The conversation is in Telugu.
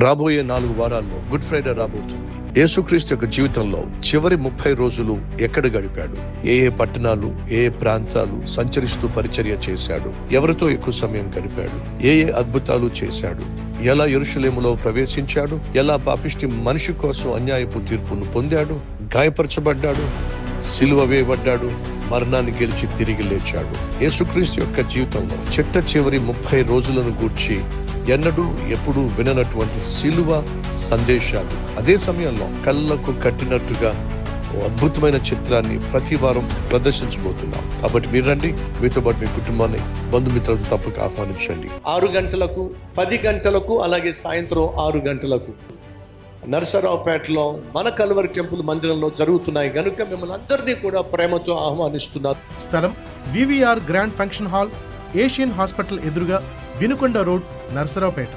రాబోయే 4 వారాల్లో గుడ్ ఫ్రైడే రాబోతుంది. యేసుక్రీస్తు యొక్క జీవితంలో చివరి 30 రోజులు ఎక్కడ గడిపాడు, ఏ పట్టణాలు, ఏ ప్రాంతాలు సంచరిస్తూ పరిచర్య చేశాడు, ఎవరితో ఎక్కువ సమయం గడిపాడు, ఏ అద్భుతాలు చేశాడు, ఎలా యెరూషలేములో ప్రవేశించాడు, ఎలా పాపిష్టి మనిషి కోసం అన్యాయపు తీర్పును పొందాడు, గాయపరచబడ్డాడు, సిలువ వేయబడ్డాడు, మరణాన్ని గెలిచి తిరిగి లేచాడు. యేసుక్రీస్తు యొక్క జీవితంలో చివరి 30 రోజులను గూర్చి ఎన్నడూ ఎప్పుడు విననటువంటి సిలువ సందేశాలు, అదే సమయంలో కళ్ళకు కట్టినట్టుగా అద్భుతమైన చిత్రాన్ని ప్రతి వారం ప్రదర్శించబోతున్నాం. కాబట్టి మీరు రండి, మీతో పాటు మీ కుటుంబాన్ని, బంధుమిత్రులను తప్పక ఆహ్వానించండి. 6 గంటలకు, 10 గంటలకు, అలాగే సాయంత్రం 6 గంటలకు నరసరావుపేటలో మన కల్వరి టెంపుల్ మందిరంలో జరుగుతున్నాయి గనుక మిమ్మల్ని అందరినీ కూడా ప్రేమతో ఆహ్వానిస్తున్నారు. స్థలం VVR grand function hall, Asian hospital ఎదురుగా, వినుకొండ రోడ్, నరసరావుపేట.